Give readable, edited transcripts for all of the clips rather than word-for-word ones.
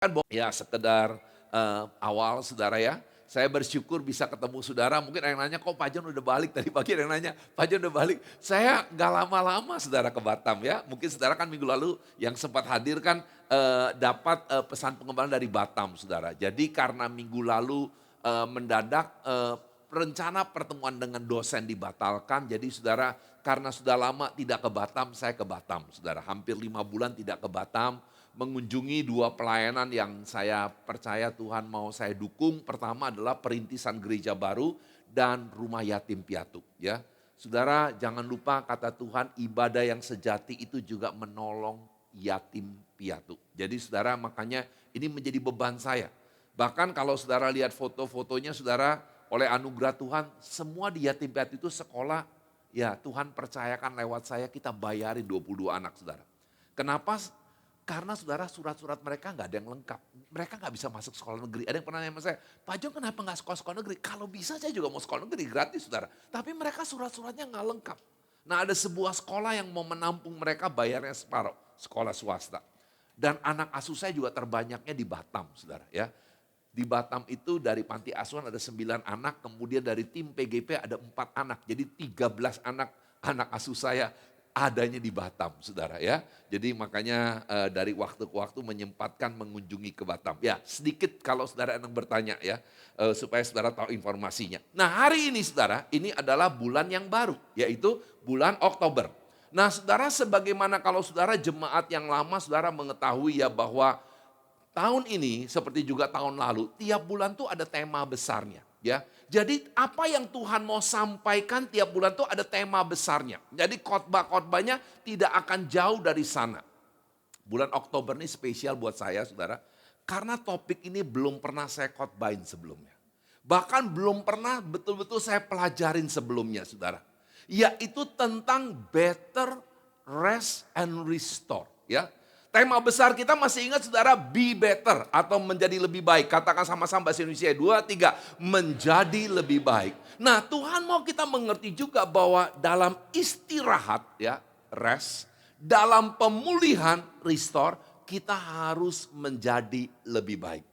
Kan ya sekedar, awal saudara ya. Saya bersyukur bisa ketemu saudara, mungkin ada yang nanya, "Kok Pak John udah balik?" Tadi pagi ada yang nanya, "Pak John udah balik?" Saya nggak lama-lama saudara ke Batam ya. Mungkin saudara kan minggu lalu yang sempat hadir kan, dapat, pesan pengembalaan dari Batam saudara. Jadi karena minggu lalu, mendadak, rencana pertemuan dengan dosen dibatalkan, jadi saudara karena sudah lama tidak ke Batam, saya ke Batam saudara. Hampir 5 bulan tidak ke Batam, mengunjungi 2 pelayanan yang saya percaya Tuhan mau saya dukung. Pertama adalah perintisan gereja baru dan rumah yatim piatu ya. Saudara jangan lupa kata Tuhan ibadah yang sejati itu juga menolong yatim piatu. Jadi saudara makanya ini menjadi beban saya. Bahkan kalau saudara lihat foto-fotonya saudara oleh anugerah Tuhan semua di yatim piatu itu sekolah ya Tuhan percayakan lewat saya kita bayarin 22 anak saudara. Kenapa? Karena saudara surat-surat mereka nggak ada yang lengkap. Mereka nggak bisa masuk sekolah negeri. Ada yang pernah nanya sama saya, "Pak Jong kenapa nggak sekolah-sekolah negeri?" Kalau bisa saya juga mau sekolah negeri gratis saudara. Tapi mereka surat-suratnya nggak lengkap. Nah ada sebuah sekolah yang mau menampung mereka bayarnya separuh. Sekolah swasta. Dan anak asuh saya juga terbanyaknya di Batam saudara ya. Di Batam itu dari panti asuhan ada 9 anak, kemudian dari tim PGP ada 4 anak. Jadi 13 anak anak asuh saya adanya di Batam, saudara ya. Jadi makanya dari waktu ke waktu menyempatkan mengunjungi ke Batam. Ya sedikit kalau saudara yang bertanya ya, supaya saudara tahu informasinya. Nah hari ini saudara, ini adalah bulan yang baru, yaitu bulan Oktober. Nah saudara sebagaimana kalau saudara jemaat yang lama saudara mengetahui ya bahwa tahun ini seperti juga tahun lalu, tiap bulan tuh ada tema besarnya, ya. Jadi apa yang Tuhan mau sampaikan tiap bulan tuh ada tema besarnya. Jadi khotbah-khotbahnya tidak akan jauh dari sana. Bulan Oktober ini spesial buat saya, Saudara, karena topik ini belum pernah saya khotbahin sebelumnya. Bahkan belum pernah betul-betul saya pelajarin sebelumnya, Saudara. Yaitu tentang better rest and restore, ya. Tema besar kita masih ingat saudara, be better atau menjadi lebih baik. Katakan sama-sama bahasa Indonesia, 2, 3, menjadi lebih baik. Nah Tuhan mau kita mengerti juga bahwa dalam istirahat ya, rest, dalam pemulihan, restore, kita harus menjadi lebih baik.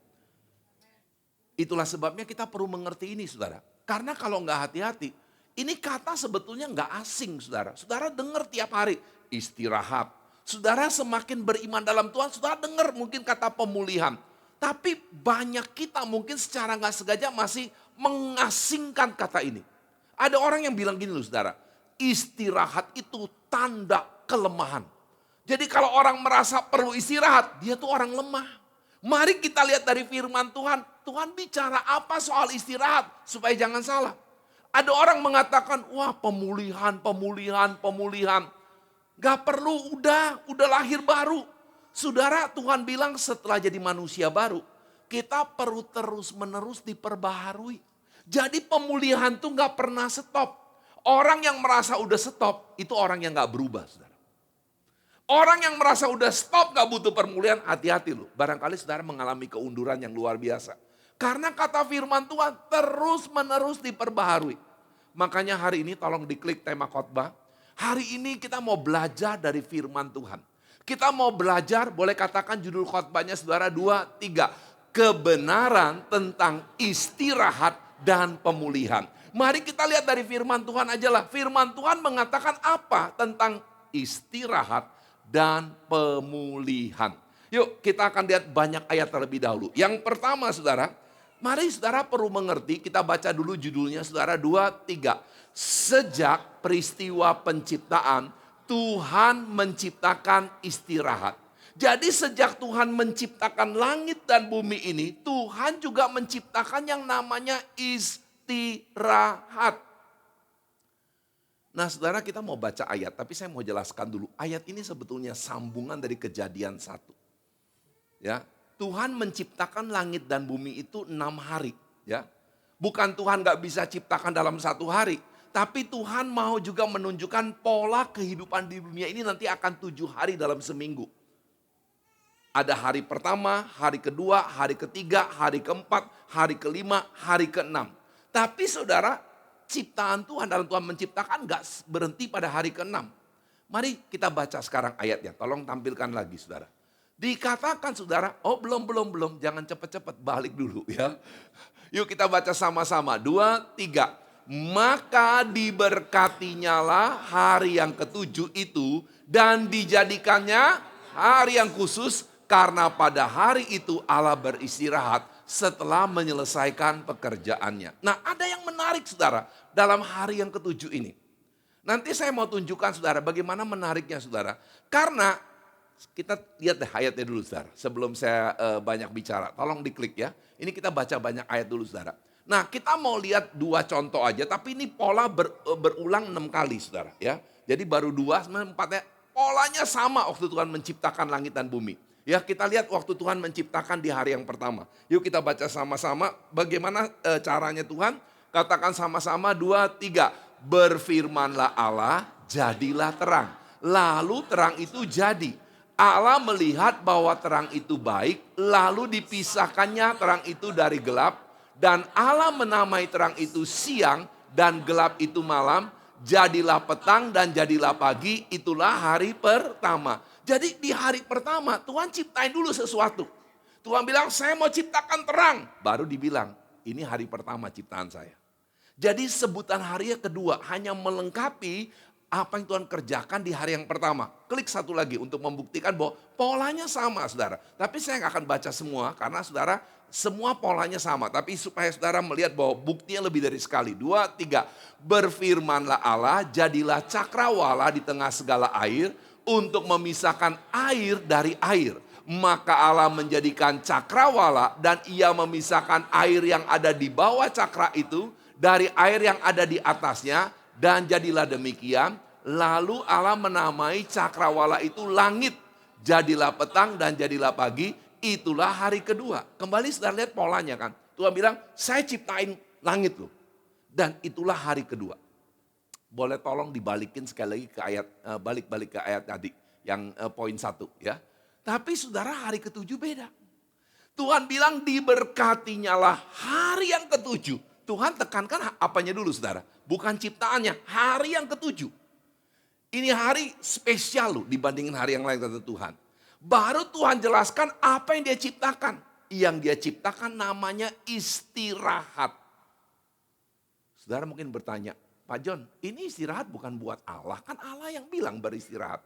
Itulah sebabnya kita perlu mengerti ini saudara. Karena kalau nggak hati-hati, ini kata sebetulnya nggak asing saudara. Saudara dengar tiap hari, istirahat. Saudara semakin beriman dalam Tuhan, saudara dengar mungkin kata pemulihan. Tapi banyak kita mungkin secara nggak sengaja masih mengasingkan kata ini. Ada orang yang bilang gini loh saudara, istirahat itu tanda kelemahan. Jadi kalau orang merasa perlu istirahat, dia tuh orang lemah. Mari kita lihat dari firman Tuhan. Tuhan bicara apa soal istirahat supaya jangan salah. Ada orang mengatakan, wah pemulihan, pemulihan, pemulihan. Gak perlu, udah lahir baru. Saudara Tuhan bilang setelah jadi manusia baru, kita perlu terus menerus diperbaharui. Jadi pemulihan tuh gak pernah stop. Orang yang merasa udah stop, itu orang yang gak berubah saudara. Orang yang merasa udah stop gak butuh pemulihan, hati-hati loh. Barangkali saudara mengalami keunduran yang luar biasa. Karena kata firman Tuhan terus menerus diperbaharui. Makanya hari ini tolong diklik tema khotbah. Hari ini kita mau belajar dari firman Tuhan. Kita mau belajar, boleh katakan judul khotbahnya saudara 2, 3. Kebenaran tentang istirahat dan pemulihan. Mari kita lihat dari firman Tuhan aja lah. Firman Tuhan mengatakan apa tentang istirahat dan pemulihan. Yuk kita akan lihat banyak ayat terlebih dahulu. Yang pertama saudara, mari saudara perlu mengerti, kita baca dulu judulnya saudara 2, 3. Sejak peristiwa penciptaan, Tuhan menciptakan istirahat. Jadi sejak Tuhan menciptakan langit dan bumi ini, Tuhan juga menciptakan yang namanya istirahat. Nah saudara kita mau baca ayat, tapi saya mau jelaskan dulu. Ayat ini sebetulnya sambungan dari Kejadian 1. Ya, Tuhan menciptakan langit dan bumi itu 6 hari. Ya, bukan Tuhan gak bisa ciptakan dalam 1 hari. Tapi Tuhan mau juga menunjukkan pola kehidupan di dunia ini nanti akan 7 hari dalam seminggu. Ada hari pertama, hari kedua, hari ketiga, hari keempat, hari kelima, hari keenam. Tapi saudara, ciptaan Tuhan dalam Tuhan menciptakan gak berhenti pada hari keenam. Mari kita baca sekarang ayatnya, tolong tampilkan lagi saudara. Dikatakan saudara, oh belum, jangan cepat-cepat, balik dulu ya. Yuk kita baca sama-sama, 2, 3. Maka diberkatinyalah hari yang ketujuh itu dan dijadikannya hari yang khusus karena pada hari itu Allah beristirahat setelah menyelesaikan pekerjaannya. Nah ada yang menarik saudara dalam hari yang ketujuh ini. Nanti saya mau tunjukkan saudara bagaimana menariknya saudara. Karena kita lihat deh ayatnya dulu saudara. Sebelum saya banyak bicara, tolong diklik ya. Ini kita baca banyak ayat dulu saudara. Nah kita mau lihat 2 contoh aja, tapi ini pola berulang 6 kali saudara ya. Jadi baru 2, 4-nya polanya sama waktu Tuhan menciptakan langit dan bumi. Ya kita lihat waktu Tuhan menciptakan di hari yang pertama. Yuk kita baca sama-sama bagaimana caranya Tuhan. Katakan sama-sama 2, 3. Berfirmanlah Allah, jadilah terang. Lalu terang itu jadi. Allah melihat bahwa terang itu baik, lalu dipisahkannya terang itu dari gelap. Dan Allah menamai terang itu siang dan gelap itu malam. Jadilah petang dan jadilah pagi, itulah hari pertama. Jadi di hari pertama Tuhan ciptain dulu sesuatu. Tuhan bilang saya mau ciptakan terang. Baru dibilang ini hari pertama ciptaan saya. Jadi sebutan harinya kedua hanya melengkapi apa yang Tuhan kerjakan di hari yang pertama. Klik satu lagi untuk membuktikan bahwa polanya sama saudara. Tapi saya nggak akan baca semua karena saudara semua polanya sama. Tapi supaya saudara melihat bahwa buktinya lebih dari sekali. 2, 3. Berfirmanlah Allah, jadilah cakrawala di tengah segala air untuk memisahkan air dari air. Maka Allah menjadikan cakrawala dan ia memisahkan air yang ada di bawah cakra itu dari air yang ada di atasnya. Dan jadilah demikian, lalu Allah menamai cakrawala itu langit. Jadilah petang dan jadilah pagi, itulah hari kedua. Kembali saudara lihat polanya kan. Tuhan bilang, saya ciptain langit loh. Dan itulah hari kedua. Boleh tolong dibalikin sekali lagi ke ayat, balik-balik ke ayat tadi. Yang poin 1 ya. Tapi saudara hari ketujuh beda. Tuhan bilang diberkatinyalah hari yang ketujuh. Tuhan tekankan apanya dulu saudara. Bukan ciptaannya, hari yang ketujuh. Ini hari spesial loh dibandingin hari yang lain kata Tuhan. Baru Tuhan jelaskan apa yang dia ciptakan. Yang dia ciptakan namanya istirahat. Saudara mungkin bertanya, Pak John ini istirahat bukan buat Allah. Kan Allah yang bilang beristirahat.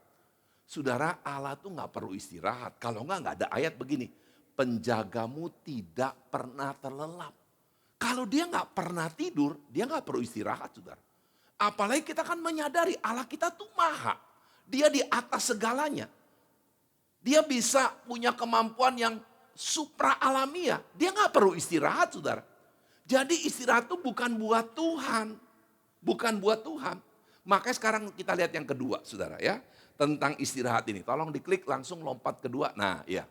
Saudara Allah tuh gak perlu istirahat. Kalau gak ada ayat begini. Penjagamu tidak pernah terlelap. Kalau dia nggak pernah tidur, dia nggak perlu istirahat, saudara. Apalagi kita kan menyadari Allah kita tuh maha. Dia di atas segalanya. Dia bisa punya kemampuan yang supra alamiah. Dia nggak perlu istirahat, saudara. Jadi istirahat itu bukan buat Tuhan. Bukan buat Tuhan. Makanya sekarang kita lihat yang kedua, saudara ya. Tentang istirahat ini. Tolong diklik langsung lompat kedua. Nah ya.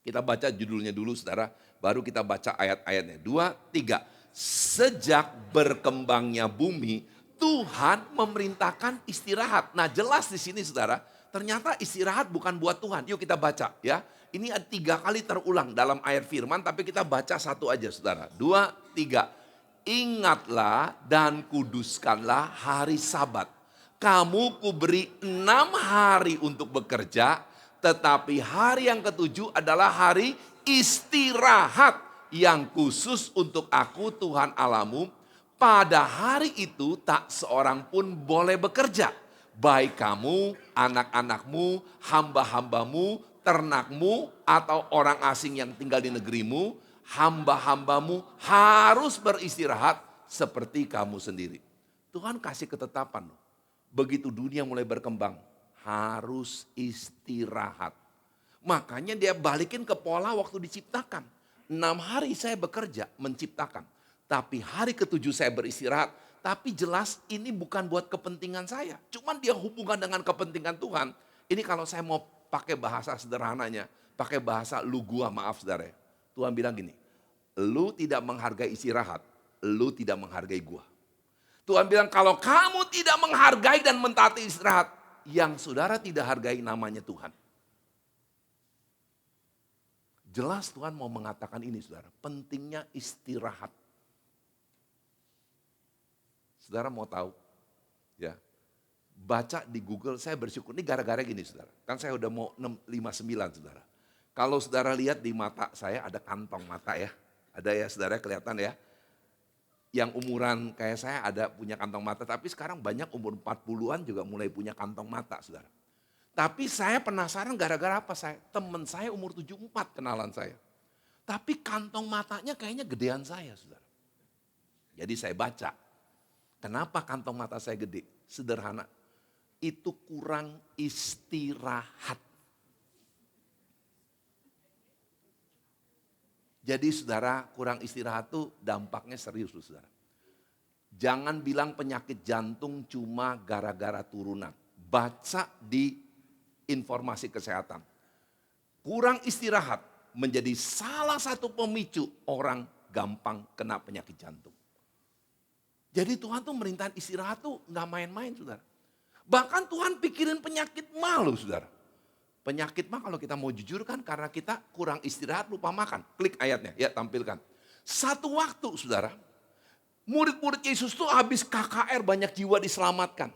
Kita baca judulnya dulu saudara, baru kita baca ayat-ayatnya. 2, 3. Sejak berkembangnya bumi, Tuhan memerintahkan istirahat. Nah jelas di sini saudara, ternyata istirahat bukan buat Tuhan. Yuk kita baca ya. Ini 3 kali terulang dalam ayat firman, tapi kita baca satu aja saudara. 2, 3. Ingatlah dan kuduskanlah hari Sabat. Kamu kuberi 6 hari untuk bekerja, tetapi hari yang ketujuh adalah hari istirahat yang khusus untuk aku Tuhan Allahmu. Pada hari itu tak seorang pun boleh bekerja. Baik kamu, anak-anakmu, hamba-hambamu, ternakmu, atau orang asing yang tinggal di negerimu. Hamba-hambamu harus beristirahat seperti kamu sendiri. Tuhan kasih ketetapan. Begitu dunia mulai berkembang. Harus istirahat. Makanya dia balikin ke pola waktu diciptakan. 6 hari saya bekerja menciptakan. Tapi hari ketujuh saya beristirahat. Tapi jelas ini bukan buat kepentingan saya. Cuman dia hubungan dengan kepentingan Tuhan. Ini kalau saya mau pakai bahasa sederhananya. Pakai bahasa lu gua maaf saudara. Tuhan bilang gini. Lu tidak menghargai istirahat. Lu tidak menghargai gua. Tuhan bilang kalau kamu tidak menghargai dan mentaati istirahat. Yang saudara tidak hargai namanya Tuhan. Jelas Tuhan mau mengatakan ini saudara. Pentingnya istirahat. Saudara mau tahu ya baca di Google, saya bersyukur. Ini gara-gara gini saudara, kan saya udah mau 59 saudara. Kalau saudara lihat di mata saya ada kantong mata ya. Ada ya saudara kelihatan ya. Yang umuran kayak saya ada punya kantong mata, tapi sekarang banyak umur 40-an juga mulai punya kantong mata saudara. Tapi saya penasaran gara-gara apa teman saya umur 74 kenalan saya. Tapi kantong matanya kayaknya gedean saya saudara. Jadi saya baca, kenapa kantong mata saya gede? Sederhana, itu kurang istirahat. Jadi saudara kurang istirahat tuh dampaknya serius saudara. Jangan bilang penyakit jantung cuma gara-gara turunan. Baca di informasi kesehatan. Kurang istirahat menjadi salah satu pemicu orang gampang kena penyakit jantung. Jadi Tuhan tuh merintahin istirahat tuh gak main-main saudara. Bahkan Tuhan pikirin penyakit malu saudara. Penyakit mah kalau kita mau jujur kan karena kita kurang istirahat lupa makan. Klik ayatnya, ya tampilkan. Satu waktu saudara, murid-murid Yesus tuh habis KKR banyak jiwa diselamatkan.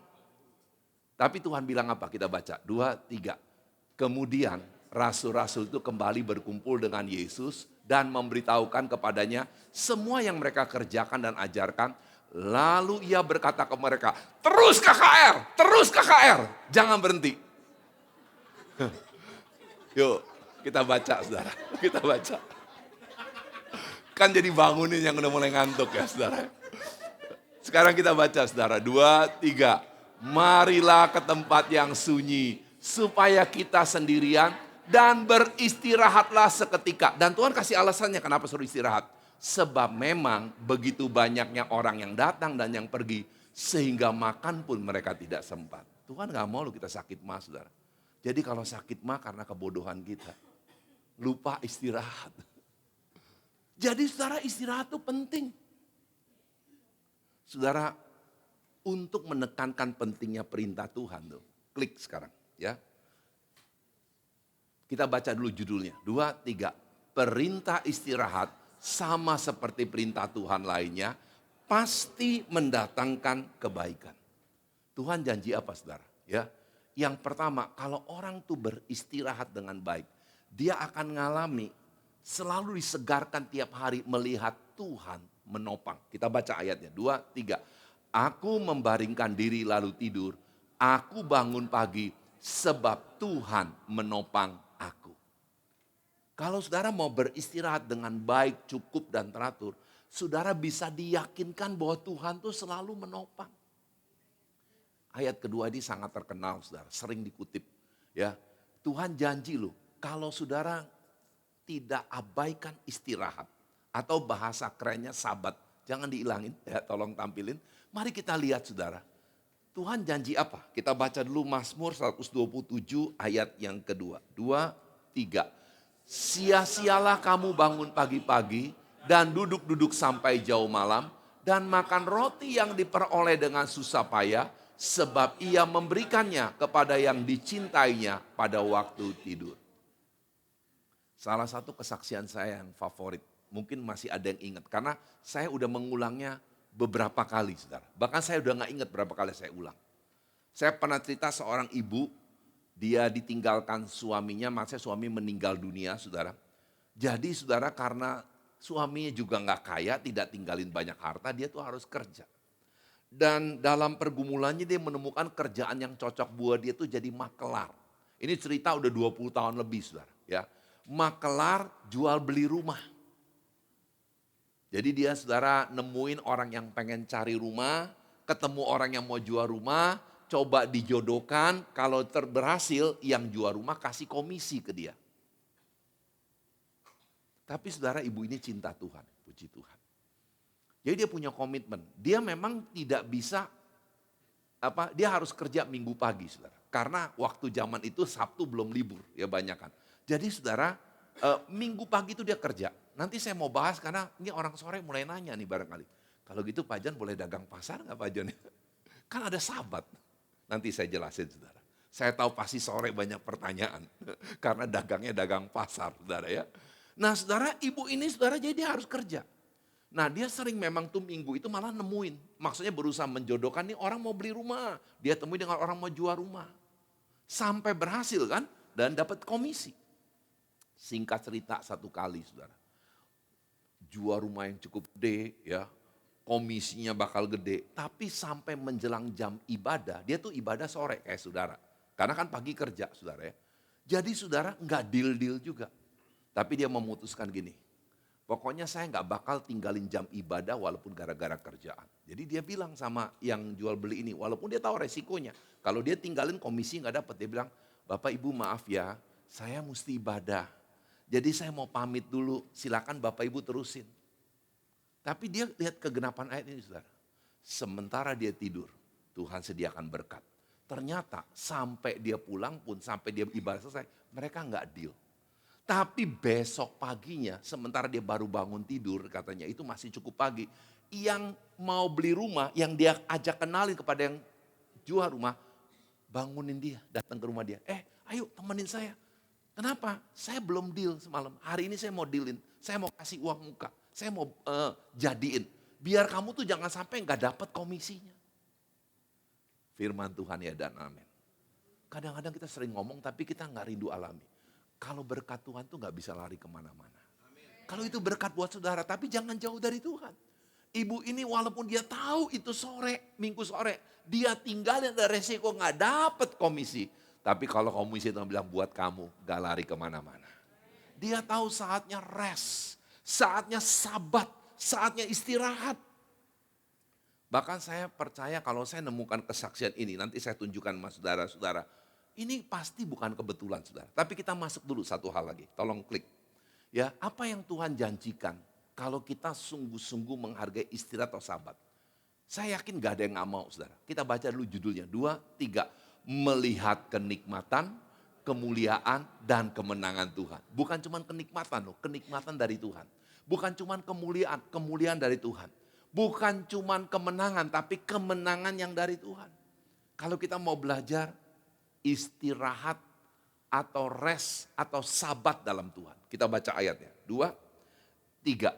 Tapi Tuhan bilang apa? Kita baca 2, 3. Kemudian rasul-rasul itu kembali berkumpul dengan Yesus dan memberitahukan kepadanya semua yang mereka kerjakan dan ajarkan. Lalu ia berkata ke mereka, terus KKR, jangan berhenti. Yuk kita baca saudara, kita baca. Kan jadi bangunin yang udah mulai ngantuk ya saudara. Sekarang kita baca saudara, 2, 3. Marilah ke tempat yang sunyi supaya kita sendirian dan beristirahatlah seketika. Dan Tuhan kasih alasannya kenapa suruh istirahat. Sebab memang begitu banyaknya orang yang datang dan yang pergi sehingga makan pun mereka tidak sempat. Tuhan gak mau lu kita sakit mah saudara. Jadi kalau sakit mah karena kebodohan kita. Lupa istirahat. Jadi saudara istirahat itu penting. Saudara untuk menekankan pentingnya perintah Tuhan tuh. Klik sekarang ya. Kita baca dulu judulnya. 2, 3. Perintah istirahat sama seperti perintah Tuhan lainnya. Pasti mendatangkan kebaikan. Tuhan janji apa saudara? Ya. Yang pertama, kalau orang tuh beristirahat dengan baik, dia akan ngalami selalu disegarkan tiap hari melihat Tuhan menopang. Kita baca ayatnya, 2, 3. Aku membaringkan diri lalu tidur, aku bangun pagi sebab Tuhan menopang aku. Kalau saudara mau beristirahat dengan baik, cukup dan teratur, saudara bisa diyakinkan bahwa Tuhan tuh selalu menopang. Ayat kedua ini sangat terkenal saudara, sering dikutip. Ya, Tuhan janji loh, kalau saudara tidak abaikan istirahat. Atau bahasa kerennya sabat, jangan dihilangin ya, tolong tampilin. Mari kita lihat saudara, Tuhan janji apa? Kita baca dulu Mazmur 127 ayat yang kedua. 2, 3. Sia-sialah kamu bangun pagi-pagi dan duduk-duduk sampai jauh malam. Dan makan roti yang diperoleh dengan susah payah. Sebab ia memberikannya kepada yang dicintainya pada waktu tidur. Salah satu kesaksian saya yang favorit. Mungkin masih ada yang ingat. Karena saya udah mengulangnya beberapa kali saudara. Bahkan saya udah gak ingat berapa kali saya ulang. Saya pernah cerita seorang ibu. Dia ditinggalkan suaminya. Maksudnya suami meninggal dunia saudara. Jadi saudara karena suaminya juga gak kaya. Tidak tinggalin banyak harta. Dia tuh harus kerja. Dan dalam pergumulannya dia menemukan kerjaan yang cocok buat dia itu jadi makelar. Ini cerita udah 20 tahun lebih saudara. Ya. Makelar jual beli rumah. Jadi dia saudara nemuin orang yang pengen cari rumah, ketemu orang yang mau jual rumah, coba dijodohkan, kalau berhasil yang jual rumah kasih komisi ke dia. Tapi saudara ibu ini cinta Tuhan, puji Tuhan. Jadi dia punya komitmen. Dia memang tidak bisa, dia harus kerja minggu pagi saudara. Karena waktu zaman itu Sabtu belum libur ya banyak kan. Jadi saudara minggu pagi itu dia kerja. Nanti saya mau bahas karena ini orang sore mulai nanya nih barangkali. Kalau gitu Pak Jon boleh dagang pasar gak Pak Jon? Kan ada Sabat. Nanti saya jelasin saudara. Saya tahu pasti sore banyak pertanyaan. Karena dagangnya dagang pasar saudara ya. Nah saudara ibu ini saudara jadi dia harus kerja. Nah dia sering memang tuh minggu itu malah nemuin. Maksudnya berusaha menjodohkan nih orang mau beli rumah. Dia temui dengan orang mau jual rumah. Sampai berhasil kan dan dapat komisi. Singkat cerita satu kali saudara. Jual rumah yang cukup gede ya. Komisinya bakal gede. Tapi sampai menjelang jam ibadah. Dia tuh ibadah sore kayak saudara. Karena kan pagi kerja saudara ya. Jadi saudara nggak deal-deal juga. Tapi dia memutuskan gini. Pokoknya saya nggak bakal tinggalin jam ibadah walaupun gara-gara kerjaan. Jadi dia bilang sama yang jual beli ini, walaupun dia tahu resikonya. Kalau dia tinggalin komisi nggak dapat, dia bilang, Bapak Ibu maaf ya, saya mesti ibadah. Jadi saya mau pamit dulu, silakan Bapak Ibu terusin. Tapi dia lihat kegenapan ayat ini saudara. Sementara dia tidur, Tuhan sediakan berkat. Ternyata sampai dia pulang pun, sampai dia ibadah selesai, mereka nggak deal. Tapi besok paginya, sementara dia baru bangun tidur, katanya itu masih cukup pagi. Yang mau beli rumah, yang dia ajak kenalin kepada yang jual rumah, bangunin dia, datang ke rumah dia. Ayo temenin saya. Kenapa? Saya belum deal semalam. Hari ini saya mau dealin, saya mau kasih uang muka, saya mau jadiin. Biar kamu tuh jangan sampai nggak dapat komisinya. Firman Tuhan ya dan amin. Kadang-kadang kita sering ngomong tapi kita nggak rindu alami. Kalau berkat Tuhan tuh gak bisa lari kemana-mana. Kalau itu berkat buat saudara, tapi jangan jauh dari Tuhan. Ibu ini walaupun dia tahu itu sore, minggu sore, dia tinggalin ada resiko gak dapat komisi. Tapi kalau komisi itu bilang buat kamu, gak lari kemana-mana. Dia tahu saatnya rest, saatnya sabat, saatnya istirahat. Bahkan saya percaya kalau saya nemukan kesaksian ini, nanti saya tunjukkan sama saudara-saudara. Ini pasti bukan kebetulan saudara. Tapi kita masuk dulu satu hal lagi. Tolong klik. Ya, apa yang Tuhan janjikan kalau kita sungguh-sungguh menghargai istirahat atau sabat. Saya yakin gak ada yang gak mau saudara. Kita baca dulu judulnya. 2, 3. Melihat kenikmatan, kemuliaan, dan kemenangan Tuhan. Bukan cuma kenikmatan loh, kenikmatan dari Tuhan. Bukan cuma kemuliaan, kemuliaan dari Tuhan. Bukan cuma kemenangan, tapi kemenangan yang dari Tuhan. Kalau kita mau belajar istirahat atau rest atau sabat dalam Tuhan. Kita baca ayatnya. 2, 3.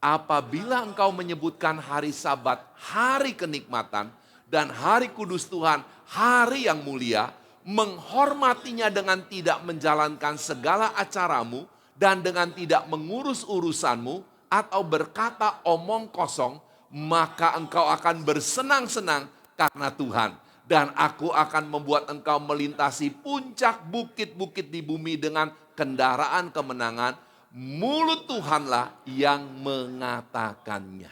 Apabila engkau menyebutkan hari sabat, hari kenikmatan, dan hari kudus Tuhan, hari yang mulia, menghormatinya dengan tidak menjalankan segala acaramu, dan dengan tidak mengurus urusanmu, atau berkata omong kosong, maka engkau akan bersenang-senang karena Tuhan. Dan aku akan membuat engkau melintasi puncak bukit-bukit di bumi dengan kendaraan kemenangan. Mulut Tuhanlah yang mengatakannya.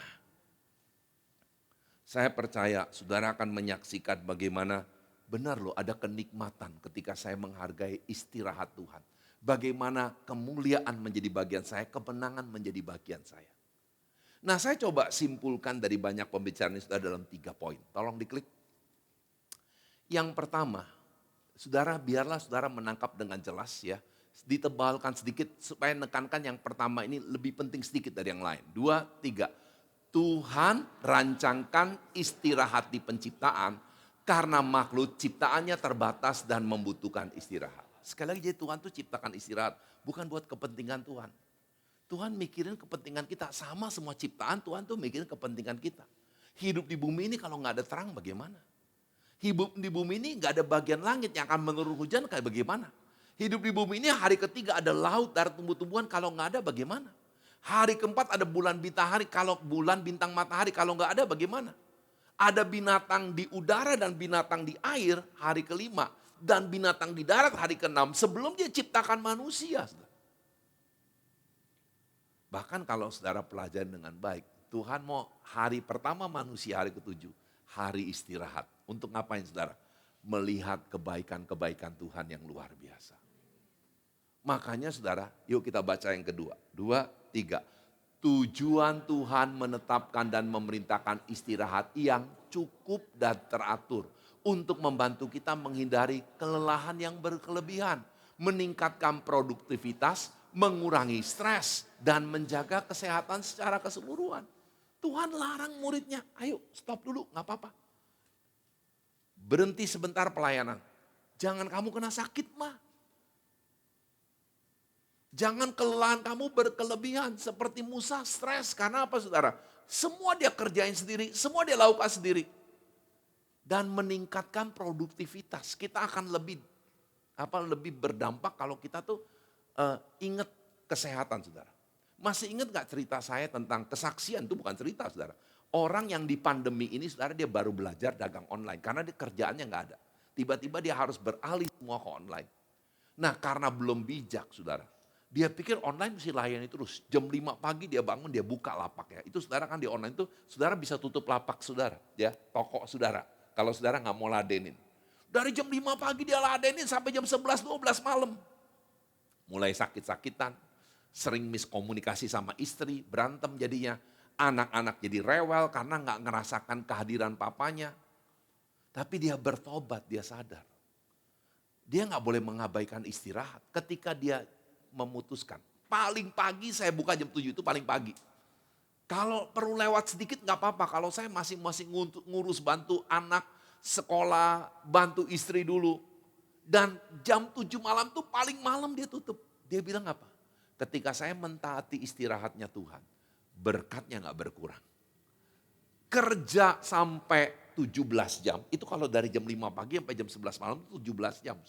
Saya percaya saudara akan menyaksikan bagaimana benar loh ada kenikmatan ketika saya menghargai istirahat Tuhan. Bagaimana kemuliaan menjadi bagian saya, kemenangan menjadi bagian saya. Nah saya coba simpulkan dari banyak pembicaraan ini sudah dalam 3 poin. Tolong diklik. Yang pertama, saudara biarlah saudara menangkap dengan jelas ya. Ditebalkan sedikit supaya menekankan yang pertama ini lebih penting sedikit dari yang lain. 2, 3. Tuhan rancangkan istirahat di penciptaan karena makhluk ciptaannya terbatas dan membutuhkan istirahat. Sekali lagi jadi Tuhan tuh ciptakan istirahat bukan buat kepentingan Tuhan. Tuhan mikirin kepentingan kita sama semua ciptaan Tuhan tuh mikirin kepentingan kita. Hidup di bumi ini kalau nggak ada terang bagaimana? Hidup di bumi ini gak ada bagian langit yang akan menurun hujan kayak bagaimana. Hidup di bumi ini hari ketiga ada laut, darat, tumbuh-tumbuhan, kalau gak ada bagaimana. Hari keempat ada bulan bintang hari, kalau bulan bintang matahari, kalau gak ada bagaimana. Ada binatang di udara dan binatang di air hari kelima. Dan binatang di darat hari keenam sebelum dia ciptakan manusia. Bahkan kalau saudara pelajari dengan baik, Tuhan mau hari pertama manusia hari ketujuh, hari istirahat. Untuk ngapain saudara? Melihat kebaikan-kebaikan Tuhan yang luar biasa. Makanya saudara, yuk kita baca yang kedua. 2, 3. Tujuan Tuhan menetapkan dan memerintahkan istirahat yang cukup dan teratur. Untuk membantu kita menghindari kelelahan yang berkelebihan. Meningkatkan produktivitas, mengurangi stres, dan menjaga kesehatan secara keseluruhan. Tuhan larang muridnya, ayo stop dulu, gak apa-apa. Berhenti sebentar pelayanan. Jangan kamu kena sakit mah. Jangan kelelahan kamu berkelebihan seperti Musa stres. Karena apa saudara? Semua dia kerjain sendiri, semua dia lakukan sendiri. Dan meningkatkan produktivitas. Kita akan lebih berdampak kalau kita tuh ingat kesehatan saudara. Masih ingat gak cerita saya tentang kesaksian? Itu bukan cerita saudara. Orang yang di pandemi ini saudara dia baru belajar dagang online. Karena dia kerjaannya gak ada. Tiba-tiba dia harus beralih semua ke online. Nah karena belum bijak saudara. Dia pikir online mesti layani terus. Jam 5 pagi dia bangun, dia buka lapaknya. Itu saudara kan di online tuh, saudara bisa tutup lapak saudara. Ya, toko saudara. Kalau saudara nggak mau ladenin. Dari jam 5 pagi dia ladenin sampai jam 11, 12 malam. Mulai sakit-sakitan, sering miskomunikasi sama istri, berantem jadinya. Anak-anak jadi rewel karena nggak ngerasakan kehadiran papanya. Tapi dia bertobat, dia sadar. Dia nggak boleh mengabaikan istirahat. Ketika dia memutuskan. Paling pagi saya buka jam 7 itu paling pagi. Kalau perlu lewat sedikit nggak apa-apa. Kalau saya masih ngurus bantu anak sekolah, bantu istri dulu. Dan jam 7 malam tuh paling malam dia tutup. Dia bilang apa? Ketika saya mentaati istirahatnya Tuhan, berkatnya nggak berkurang. Kerja sampai 17 jam. Itu kalau dari jam 5 pagi sampai jam 11 malam itu 17 jam.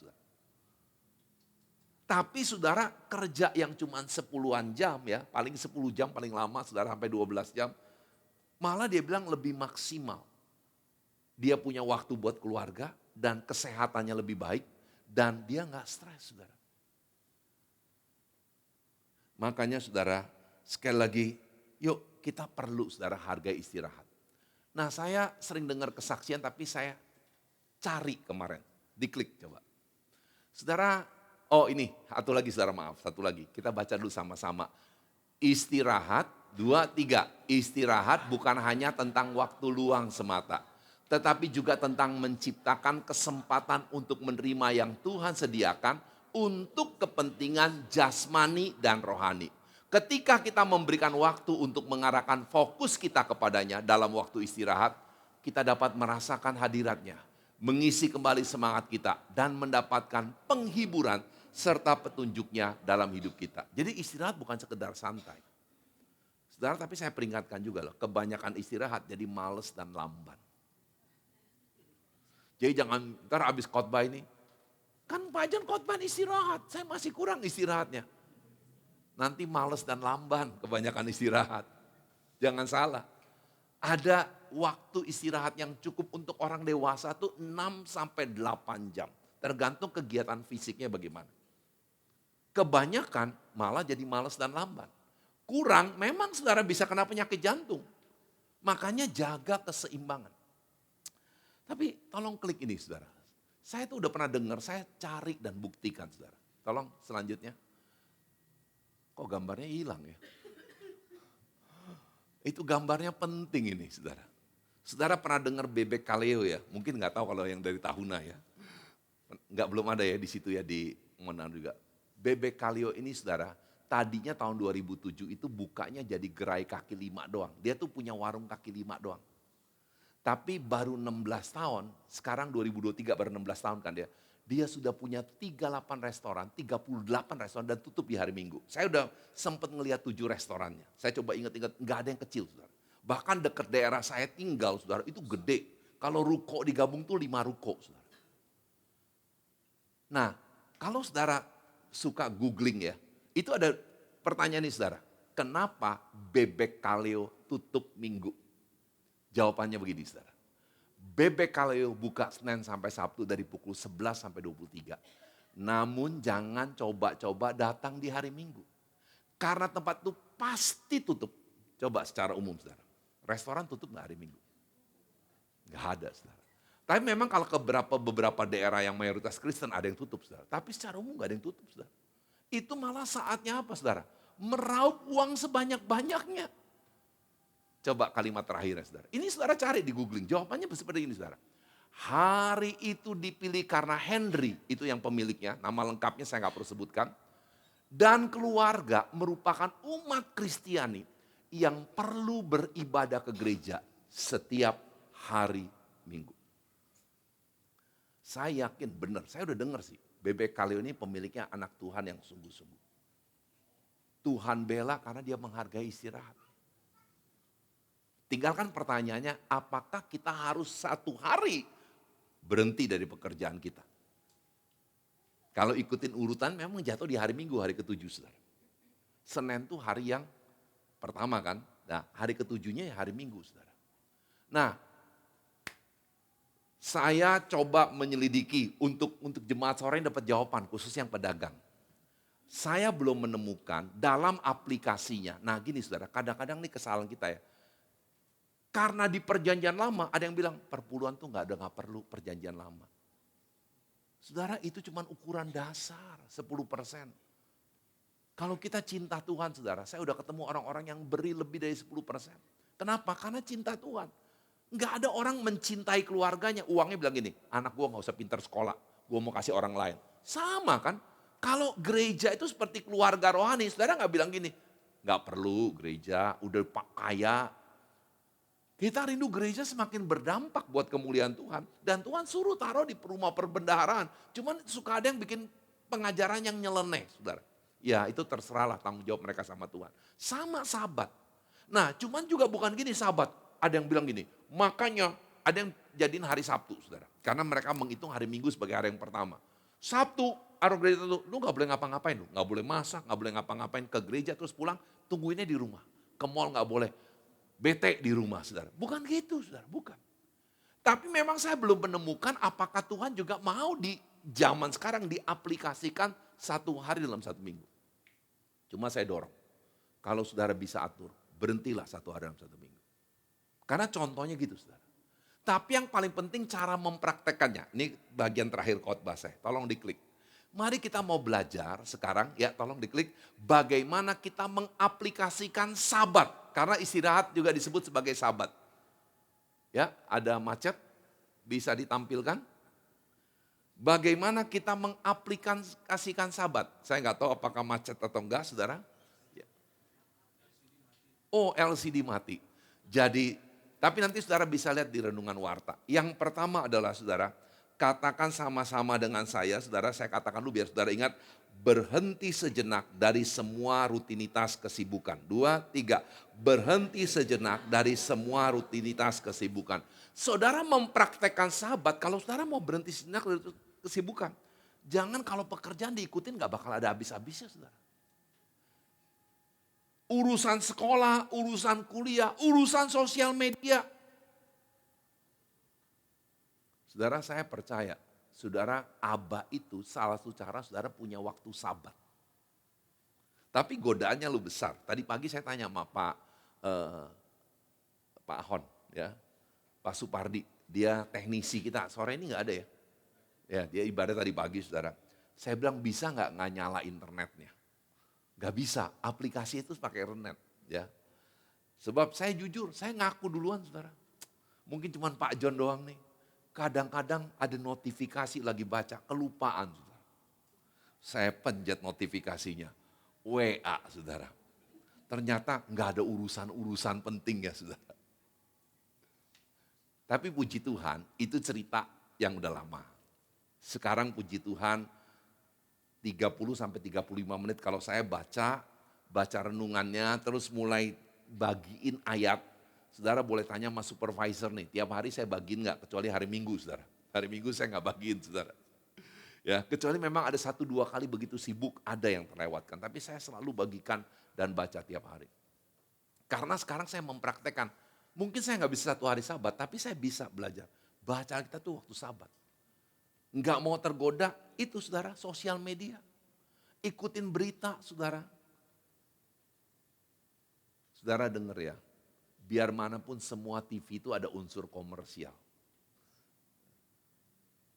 Tapi saudara kerja yang cuma 10-an jam ya, paling 10 jam paling lama saudara sampai 12 jam. Malah dia bilang lebih maksimal. Dia punya waktu buat keluarga dan kesehatannya lebih baik dan dia nggak stres saudara. Makanya saudara sekali lagi yuk kita perlu saudara hargai istirahat. Nah saya sering dengar kesaksian tapi saya cari kemarin, diklik coba. Saudara, oh ini, satu lagi saudara maaf, satu lagi. Kita baca dulu sama-sama. Istirahat, 2, 3. Istirahat bukan hanya tentang waktu luang semata. Tetapi juga tentang menciptakan kesempatan untuk menerima yang Tuhan sediakan untuk kepentingan jasmani dan rohani. Ketika kita memberikan waktu untuk mengarahkan fokus kita kepadanya dalam waktu istirahat, kita dapat merasakan hadiratnya, mengisi kembali semangat kita, dan mendapatkan penghiburan serta petunjuknya dalam hidup kita. Jadi istirahat bukan sekedar santai. Saudara, tapi saya peringatkan juga loh, kebanyakan istirahat jadi males dan lamban. Jadi jangan, ntar habis khotbah ini, kan Pak Jan khotbah istirahat, saya masih kurang istirahatnya. Nanti males dan lamban kebanyakan istirahat. Jangan salah, ada waktu istirahat yang cukup untuk orang dewasa tuh 6-8 jam. Tergantung kegiatan fisiknya bagaimana. Kebanyakan malah jadi males dan lamban. Kurang memang saudara bisa kena penyakit jantung. Makanya jaga keseimbangan. Tapi tolong klik ini saudara. Saya tuh udah pernah dengar, saya cari dan buktikan saudara. Tolong selanjutnya. Kok gambarnya hilang ya? Itu gambarnya penting ini saudara. Saudara pernah dengar bebek kaleo ya? Mungkin nggak tahu kalau yang dari Tahuna ya. Belum ada ya di situ ya di Monan juga. Bebek kaleo ini saudara, tadinya tahun 2007 itu bukanya jadi gerai kaki 5 doang. Dia tuh punya warung kaki 5 doang. Tapi baru 16 tahun, sekarang 2023 baru 16 tahun kan dia. Dia sudah punya 38 restoran, 38 restoran dan tutup di hari Minggu. Saya udah sempat ngelihat 7 restorannya. Saya coba ingat-ingat, nggak ada yang kecil saudara. Bahkan dekat daerah saya tinggal saudara, itu gede. Kalau ruko digabung tuh 5 ruko saudara. Nah, kalau saudara suka googling ya, itu ada pertanyaan nih saudara. Kenapa bebek kaleo tutup Minggu? Jawabannya begini saudara. Bebek kaleo buka Senin sampai Sabtu dari pukul 11 sampai 23. Namun jangan coba-coba datang di hari Minggu. Karena tempat itu pasti tutup. Coba secara umum saudara. Restoran tutup nggak hari Minggu? Nggak ada saudara. Tapi memang kalau ke beberapa daerah yang mayoritas Kristen ada yang tutup saudara. Tapi secara umum nggak ada yang tutup saudara. Itu malah saatnya apa saudara? Meraup uang sebanyak-banyaknya. Coba kalimat terakhir ya saudara. Ini saudara cari di googling, jawabannya seperti ini saudara. Hari itu dipilih karena Henry, itu yang pemiliknya, nama lengkapnya saya nggak perlu sebutkan. Dan keluarga merupakan umat Kristiani yang perlu beribadah ke gereja setiap hari Minggu. Saya yakin benar, saya udah dengar sih, bebek kaleo ini pemiliknya anak Tuhan yang sungguh-sungguh. Tuhan bela karena dia menghargai istirahat. Tinggalkan pertanyaannya, apakah kita harus 1 hari berhenti dari pekerjaan kita? Kalau ikutin urutan memang jatuh di hari Minggu, hari ke-7, saudara. Senin tuh hari yang pertama kan, nah hari ke-7-nya ya hari Minggu, saudara. Nah, saya coba menyelidiki untuk jemaat sore yang dapat jawaban, khusus yang pedagang. Saya belum menemukan dalam aplikasinya. Nah gini saudara, kadang-kadang nih kesalahan kita ya. Karena di perjanjian lama ada yang bilang perpuluhan tuh nggak perlu perjanjian lama. Saudara itu cuma ukuran dasar 10%. Kalau kita cinta Tuhan saudara, saya udah ketemu orang-orang yang beri lebih dari 10%. Kenapa? Karena cinta Tuhan. Nggak ada orang mencintai keluarganya, uangnya bilang gini, anak gua nggak usah pintar sekolah, gua mau kasih orang lain. Sama kan? Kalau gereja itu seperti keluarga rohani, saudara nggak bilang gini, nggak perlu gereja, udah kaya. Kita rindu gereja semakin berdampak buat kemuliaan Tuhan. Dan Tuhan suruh taruh di rumah perbendaharaan. Cuman suka ada yang bikin pengajaran yang nyeleneh, saudara. Ya itu terserahlah tanggung jawab mereka sama Tuhan. Sama sahabat. Nah cuman juga bukan gini sahabat. Ada yang bilang gini, makanya ada yang jadiin hari Sabtu, saudara. Karena mereka menghitung hari Minggu sebagai hari yang pertama. Sabtu, arah gereja itu, lu gak boleh ngapa-ngapain, lu gak boleh masak, gak boleh ngapa-ngapain ke gereja terus pulang, tungguinnya di rumah. Ke mall gak boleh. Bete di rumah, saudara. Bukan gitu, saudara, bukan. Tapi memang saya belum menemukan apakah Tuhan juga mau di zaman sekarang diaplikasikan 1 hari dalam 1 minggu. Cuma saya dorong, kalau saudara bisa atur, berhentilah 1 hari dalam 1 minggu. Karena contohnya gitu, saudara. Tapi yang paling penting cara mempraktekannya. Ini bagian terakhir khotbah saya, tolong diklik. Mari kita mau belajar sekarang, ya tolong diklik, bagaimana kita mengaplikasikan sabat. Karena istirahat juga disebut sebagai sabat. Ya, ada macet, bisa ditampilkan. Bagaimana kita mengaplikasikan sabat. Saya nggak tahu apakah macet atau enggak, saudara. Ya. Oh, LCD mati. Jadi, tapi nanti saudara bisa lihat di renungan warta. Yang pertama adalah saudara, katakan sama-sama dengan saya katakan dulu biar saudara ingat, berhenti sejenak dari semua rutinitas kesibukan. 2, 3, berhenti sejenak dari semua rutinitas kesibukan. Saudara mempraktekkan sahabat, kalau saudara mau berhenti sejenak dari kesibukan, jangan kalau pekerjaan diikutin gak bakal ada habis-habisnya saudara. Urusan sekolah, urusan kuliah, urusan sosial media. Saudara saya percaya, saudara aba itu salah satu cara saudara punya waktu sabat. Tapi godaannya lu besar. Tadi pagi saya tanya sama Pak Ahon, ya, Pak Supardi, dia teknisi kita, sore ini nggak ada ya. Ya dia ibadah tadi pagi saudara. Saya bilang bisa nggak nyala internetnya? Gak bisa, aplikasi itu pakai internet. Ya. Sebab saya jujur, saya ngaku duluan saudara. Mungkin cuma Pak John doang nih. Kadang-kadang ada notifikasi lagi baca, kelupaan saudara. Saya pencet notifikasinya, WA saudara. Ternyata nggak ada urusan-urusan penting ya saudara. Tapi puji Tuhan, itu cerita yang udah lama. Sekarang puji Tuhan, 30-35 menit kalau saya baca renungannya, terus mulai bagiin ayat. Saudara boleh tanya sama supervisor nih, tiap hari saya bagiin nggak, kecuali hari Minggu saudara. Hari Minggu saya nggak bagiin saudara. Ya, kecuali memang ada 1-2 kali begitu sibuk, ada yang terlewatkan. Tapi saya selalu bagikan dan baca tiap hari. Karena sekarang saya mempraktekkan, mungkin saya nggak bisa 1 hari sabat, tapi saya bisa belajar. Baca kita tuh waktu sabat. Nggak mau tergoda, itu saudara, sosial media. Ikutin berita saudara. Saudara dengar ya, biar manapun semua TV itu ada unsur komersial.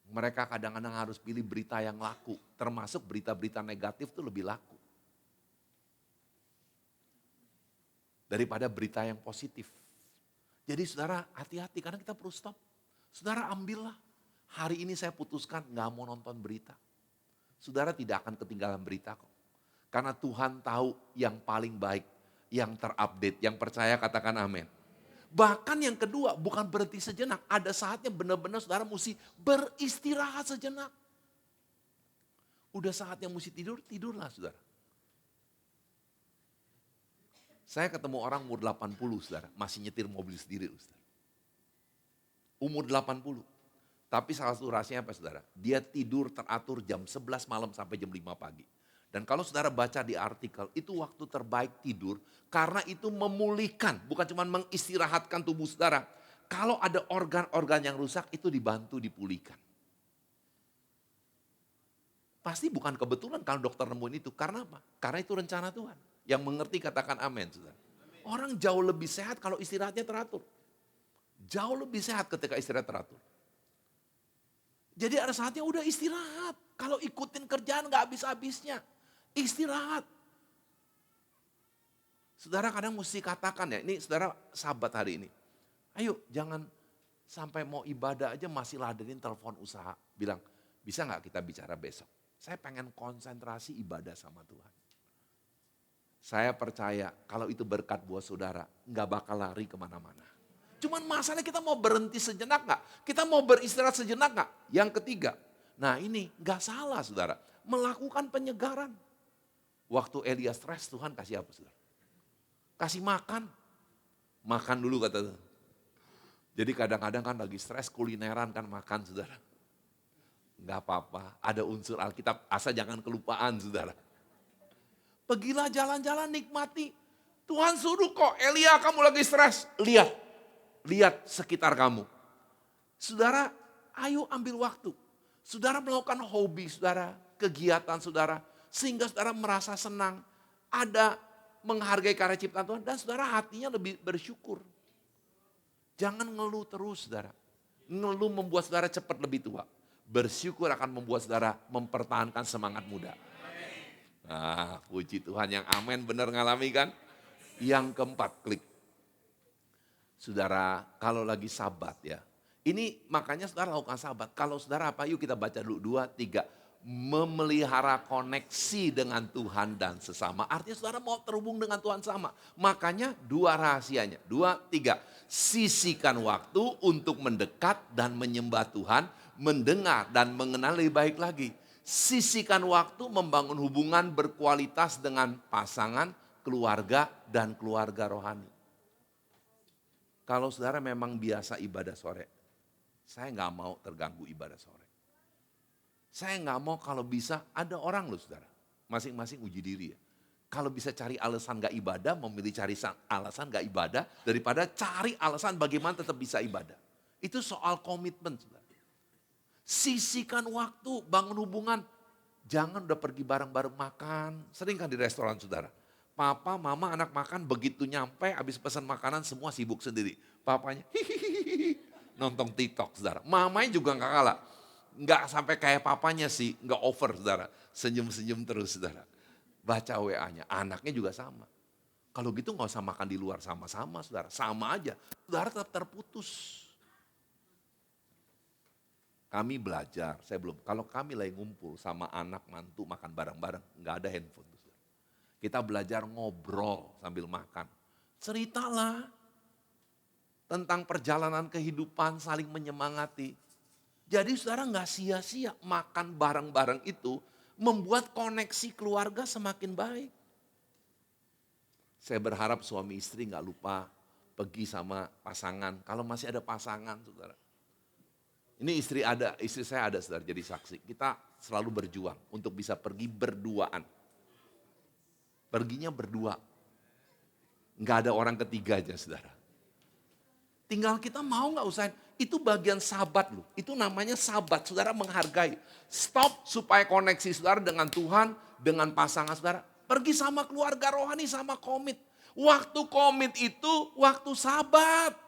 Mereka kadang-kadang harus pilih berita yang laku, termasuk berita-berita negatif itu lebih laku. Daripada berita yang positif. Jadi saudara hati-hati karena kita perlu stop. Saudara ambillah. Hari ini saya putuskan gak mau nonton berita. Saudara tidak akan ketinggalan berita kok. Karena Tuhan tahu yang paling baik, yang terupdate, yang percaya katakan amin. Bahkan yang kedua bukan berhenti sejenak. Ada saatnya benar-benar saudara mesti beristirahat sejenak. Udah saatnya mesti tidur, tidurlah saudara. Saya ketemu orang umur 80, saudara, masih nyetir mobil sendiri, saudara. Umur 80. Tapi salah satu rahasianya apa, saudara? Dia tidur teratur jam 11 malam sampai jam 5 pagi. Dan kalau saudara baca di artikel, itu waktu terbaik tidur karena itu memulihkan, bukan cuma mengistirahatkan tubuh saudara. Kalau ada organ-organ yang rusak, itu dibantu dipulihkan. Pasti bukan kebetulan kalau dokter nemuin itu. Karena apa? Karena itu rencana Tuhan. Yang mengerti katakan amin, saudara. Orang jauh lebih sehat kalau istirahatnya teratur. Jauh lebih sehat ketika istirahat teratur. Jadi ada saatnya udah istirahat. Kalau ikutin kerjaan gak habis-habisnya. Istirahat. Saudara kadang mesti katakan ya, ini saudara sahabat hari ini. Ayo jangan sampai mau ibadah aja masih ladenin telepon usaha. Bilang, bisa gak kita bicara besok? Saya pengen konsentrasi ibadah sama Tuhan. Saya percaya kalau itu berkat buat saudara, gak bakal lari kemana-mana. Cuman masalahnya kita mau berhenti sejenak gak? Kita mau beristirahat sejenak gak? Yang ketiga, nah ini gak salah saudara, melakukan penyegaran. Waktu Elia stres Tuhan kasih apa saudara? Kasih makan. Makan dulu kata Tuhan. Jadi kadang-kadang kan lagi stres kulineran kan makan saudara. Gak apa-apa, ada unsur Alkitab, asal jangan kelupaan saudara. Pergilah jalan-jalan nikmati. Tuhan suruh kok, Elia kamu lagi stres. Lihat sekitar kamu. Saudara, ayo ambil waktu. Saudara melakukan hobi saudara, kegiatan saudara. Sehingga saudara merasa senang. Ada menghargai karya ciptaan Tuhan. Dan saudara hatinya lebih bersyukur. Jangan ngeluh terus saudara. Ngeluh membuat saudara cepat lebih tua. Bersyukur akan membuat saudara mempertahankan semangat muda. Nah, puji Tuhan yang amin benar ngalami kan. Yang keempat, klik. Saudara, kalau lagi sabat ya. Ini makanya saudara lakukan sabat. Kalau saudara apa? Yuk kita baca dulu 2, 3. Memelihara koneksi dengan Tuhan dan sesama. Artinya saudara mau terhubung dengan Tuhan sama. Makanya 2 rahasianya. 2, 3. Sisihkan waktu untuk mendekat dan menyembah Tuhan. Mendengar dan mengenal lebih baik lagi. Sisihkan waktu membangun hubungan berkualitas dengan pasangan, keluarga, dan keluarga rohani. Kalau saudara memang biasa ibadah sore, saya nggak mau terganggu ibadah sore. Saya nggak mau kalau bisa, ada orang loh saudara, masing-masing uji diri ya. Kalau bisa cari alasan nggak ibadah, memilih cari alasan nggak ibadah, daripada cari alasan bagaimana tetap bisa ibadah. Itu soal komitmen saudara. Sisihkan waktu, bangun hubungan. Jangan udah pergi bareng-bareng makan. Sering kan di restoran saudara. Papa, mama, anak makan begitu nyampe habis pesan makanan semua sibuk sendiri. Papanya hihihi nonton TikTok saudara. Mamanya juga gak kalah. Gak sampai kayak papanya sih, gak over saudara. Senyum-senyum terus saudara. Baca WA-nya, anaknya juga sama. Kalau gitu gak usah makan di luar sama-sama saudara. Sama aja, saudara tetap terputus. Kami belajar, saya belum. Kalau kami lagi ngumpul sama anak, mantu, makan bareng-bareng, nggak ada handphone. Kita belajar ngobrol sambil makan. Ceritalah tentang perjalanan kehidupan, saling menyemangati. Jadi saudara nggak sia-sia makan bareng-bareng itu membuat koneksi keluarga semakin baik. Saya berharap suami istri nggak lupa pergi sama pasangan. Kalau masih ada pasangan, saudara. Ini istri saya ada saudara jadi saksi. Kita selalu berjuang untuk bisa pergi berduaan. Perginya berdua. Enggak ada orang ketiga aja saudara. Tinggal kita mau gak usahain. Itu bagian sabat loh. Itu namanya sabat. Saudara menghargai. Stop supaya koneksi saudara dengan Tuhan, dengan pasangan saudara. Pergi sama keluarga rohani sama komit. Waktu komit itu waktu sabat.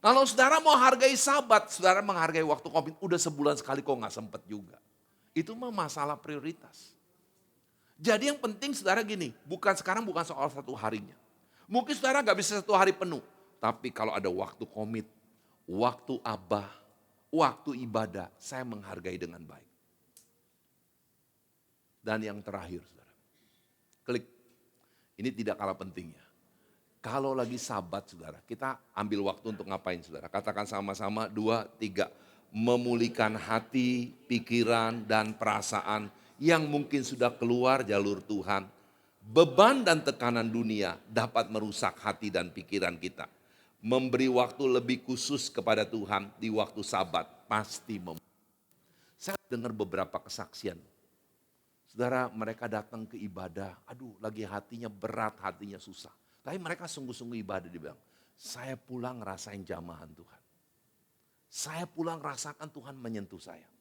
Kalau saudara mau hargai sabat, saudara menghargai waktu komit, udah sebulan sekali kok gak sempet juga. Itu mah masalah prioritas. Jadi yang penting saudara gini, sekarang bukan soal satu harinya. Mungkin saudara gak bisa satu hari penuh, tapi kalau ada waktu komit, waktu abah, waktu ibadah, saya menghargai dengan baik. Dan yang terakhir saudara, klik, ini tidak kalah pentingnya. Kalau lagi sabat saudara, kita ambil waktu untuk ngapain saudara? Katakan sama-sama 2, 3. Memulihkan hati, pikiran, dan perasaan yang mungkin sudah keluar jalur Tuhan. Beban dan tekanan dunia dapat merusak hati dan pikiran kita. Memberi waktu lebih khusus kepada Tuhan di waktu Sabat pasti Saya dengar beberapa kesaksian. Saudara, mereka datang ke ibadah, aduh lagi hatinya berat, hatinya susah. Tapi mereka sungguh-sungguh ibadah, dia bilang, saya pulang rasain jamahan Tuhan. Saya pulang rasakan Tuhan menyentuh saya.